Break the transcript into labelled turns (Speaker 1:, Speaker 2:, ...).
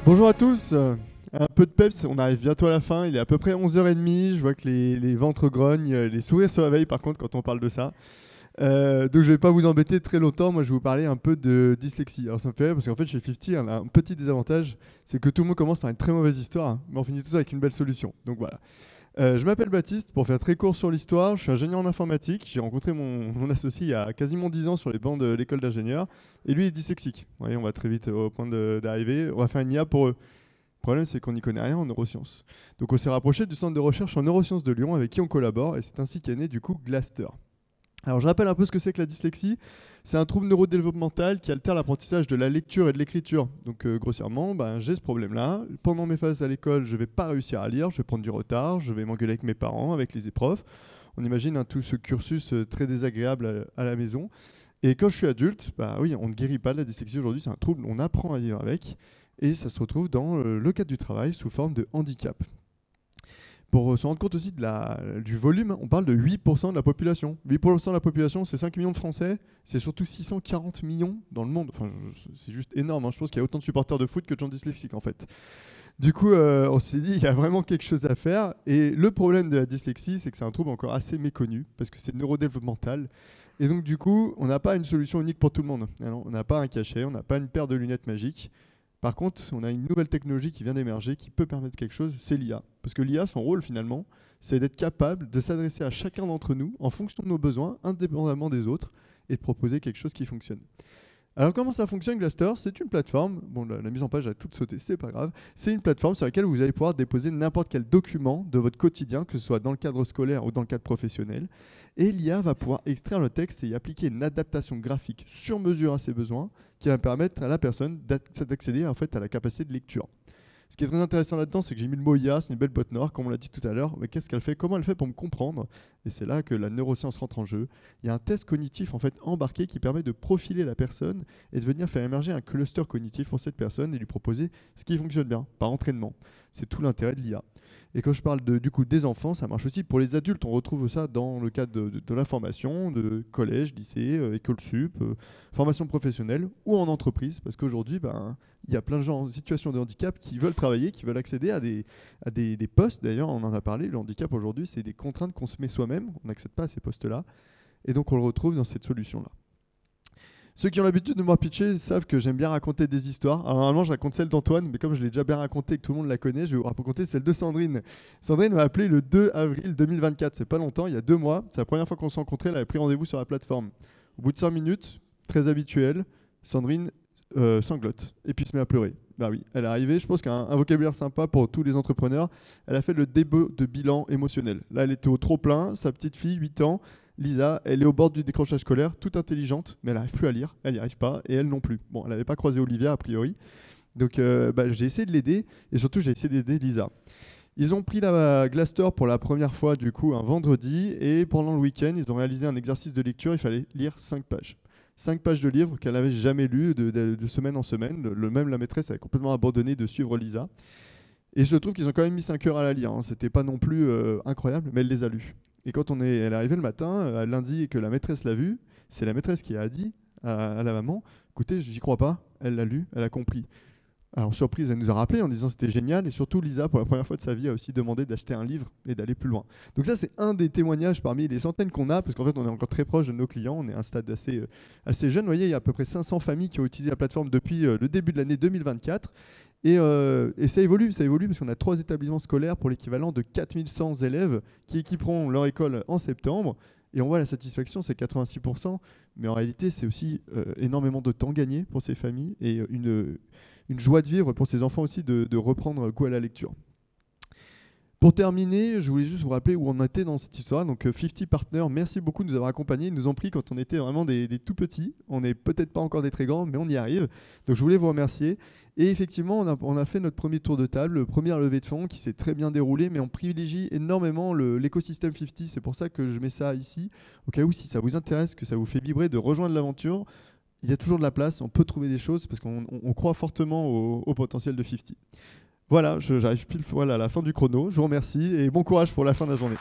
Speaker 1: Bonjour à tous, un peu de peps, on arrive bientôt à la fin, il est à peu près 11h30, je vois que les ventres grognent, les sourires se réveillent par contre quand on parle de ça. Donc je vais pas vous embêter très longtemps, moi je vais vous parler un peu de dyslexie. Alors ça me fait rire parce qu'en fait chez 50, on a un petit désavantage, c'est que tout le monde commence par une très mauvaise histoire, hein, mais on finit tous avec une belle solution. Donc voilà. Je m'appelle Baptiste, pour faire très court sur l'histoire, je suis ingénieur en informatique, j'ai rencontré mon associé il y a quasiment 10 ans sur les bancs de l'école d'ingénieur, et lui est dyslexique. Vous voyez, on va très vite au point d'arriver, on va faire une IA pour eux. Le problème, c'est qu'on n'y connaît rien en neurosciences. Donc on s'est rapproché du centre de recherche en neurosciences de Lyon avec qui on collabore, et c'est ainsi qu'est né du coup Glaster. Alors je rappelle un peu ce que c'est que la dyslexie. C'est un trouble neurodéveloppemental qui altère l'apprentissage de la lecture et de l'écriture. Donc grossièrement, j'ai ce problème-là. Pendant mes phases à l'école, je ne vais pas réussir à lire, je vais prendre du retard, je vais m'engueuler avec mes parents, avec les profs. On imagine tout ce cursus très désagréable à la maison. Et quand je suis adulte, oui, on ne guérit pas de la dyslexie aujourd'hui, c'est un trouble, on apprend à vivre avec. Et ça se retrouve dans le cadre du travail sous forme de handicap. Pour se rendre compte aussi du volume, on parle de 8% de la population. 8% de la population, c'est 5 millions de Français, c'est surtout 640 millions dans le monde. Enfin, c'est juste énorme, hein. Je pense qu'il y a autant de supporters de foot que de gens dyslexiques en fait. Du coup, on s'est dit, il y a vraiment quelque chose à faire. Et le problème de la dyslexie, c'est que c'est un trouble encore assez méconnu, parce que c'est neurodéveloppemental. Et donc, du coup, on n'a pas une solution unique pour tout le monde. On n'a pas un cachet, on n'a pas une paire de lunettes magiques. Par contre, on a une nouvelle technologie qui vient d'émerger qui peut permettre quelque chose, c'est l'IA. Parce que l'IA, son rôle finalement, c'est d'être capable de s'adresser à chacun d'entre nous en fonction de nos besoins, indépendamment des autres, et de proposer quelque chose qui fonctionne. Alors comment ça fonctionne Glaster? C'est une plateforme, bon la mise en page a tout sauté, c'est pas grave, c'est une plateforme sur laquelle vous allez pouvoir déposer n'importe quel document de votre quotidien, que ce soit dans le cadre scolaire ou dans le cadre professionnel, et l'IA va pouvoir extraire le texte et y appliquer une adaptation graphique sur mesure à ses besoins qui va permettre à la personne d'accéder en fait à la capacité de lecture. Ce qui est très intéressant là-dedans, c'est que j'ai mis le mot IA, c'est une belle boîte noire, comme on l'a dit tout à l'heure. Mais qu'est-ce qu'elle fait? Comment elle fait pour me comprendre? Et c'est là que la neuroscience rentre en jeu. Il y a un test cognitif en fait embarqué qui permet de profiler la personne et de venir faire émerger un cluster cognitif pour cette personne et lui proposer ce qui fonctionne bien, par entraînement. C'est tout l'intérêt de l'IA. Et quand je parle du coup des enfants, ça marche aussi pour les adultes. On retrouve ça dans le cadre de la formation, de collège, lycée, école sup, formation professionnelle ou en entreprise. Parce qu'aujourd'hui, il y a plein de gens en situation de handicap qui veulent travailler, qui veulent accéder à des postes. D'ailleurs, on en a parlé, le handicap aujourd'hui, c'est des contraintes qu'on se met soi-même. On n'accède pas à ces postes-là. Et donc, on le retrouve dans cette solution-là. Ceux qui ont l'habitude de me voir pitcher savent que j'aime bien raconter des histoires. Alors normalement, je raconte celle d'Antoine, mais comme je l'ai déjà bien racontée et que tout le monde la connaît, je vais vous raconter celle de Sandrine. Sandrine m'a appelé le 2 avril 2024. C'est pas longtemps, il y a 2 mois. C'est la première fois qu'on s'est rencontrés. Elle avait pris rendez-vous sur la plateforme. Au bout de 5 minutes, très habituel, Sandrine sanglote et puis se met à pleurer. Bah oui, elle est arrivée, je pense qu'un un vocabulaire sympa pour tous les entrepreneurs. Elle a fait le début de bilan émotionnel. Là, elle était au trop plein, sa petite fille, 8 ans, Lisa, elle est au bord du décrochage scolaire, toute intelligente, mais elle n'arrive plus à lire, elle n'y arrive pas, et elle non plus. Bon, elle n'avait pas croisé Olivia a priori, donc j'ai essayé de l'aider, et surtout j'ai essayé d'aider Lisa. Ils ont pris la Glaster pour la première fois du coup un vendredi, et pendant le week-end, ils ont réalisé un exercice de lecture, il fallait lire 5 pages. 5 pages de livres qu'elle n'avait jamais lu de semaine en semaine. Même la maîtresse avait complètement abandonné de suivre Lisa. Et je trouve qu'ils ont quand même mis 5 heures à la lire, hein. C'était pas non plus incroyable, mais elle les a lus. Et quand elle est arrivée le matin, lundi, et que la maîtresse l'a vue, c'est la maîtresse qui a dit à la maman, écoutez, j'y crois pas, elle l'a lu, elle a compris. Alors surprise, elle nous a rappelé en disant c'était génial, et surtout Lisa, pour la première fois de sa vie, a aussi demandé d'acheter un livre et d'aller plus loin. Donc ça, c'est un des témoignages parmi les centaines qu'on a, parce qu'en fait, on est encore très proche de nos clients, on est à un stade assez jeune. Vous voyez, il y a à peu près 500 familles qui ont utilisé la plateforme depuis le début de l'année 2024, et ça évolue parce qu'on a 3 établissements scolaires pour l'équivalent de 4100 élèves qui équiperont leur école en septembre. Et on voit la satisfaction, c'est 86%, mais en réalité, c'est aussi énormément de temps gagné pour ces familles et une joie de vivre pour ces enfants aussi de reprendre goût à la lecture. Pour terminer, je voulais juste vous rappeler où on était dans cette histoire. Donc 50 Partners, merci beaucoup de nous avoir accompagnés. Ils nous ont pris quand on était vraiment des tout petits. On n'est peut-être pas encore des très grands, mais on y arrive. Donc je voulais vous remercier. Et effectivement, on a fait notre premier tour de table, le premier levée de fonds qui s'est très bien déroulé, mais on privilégie énormément l'écosystème 50. C'est pour ça que je mets ça ici. Au cas où, si ça vous intéresse, que ça vous fait vibrer de rejoindre l'aventure, il y a toujours de la place, on peut trouver des choses parce qu'on croit fortement au potentiel de 50. Voilà, j'arrive pile à la fin du chrono. Je vous remercie et bon courage pour la fin de la journée.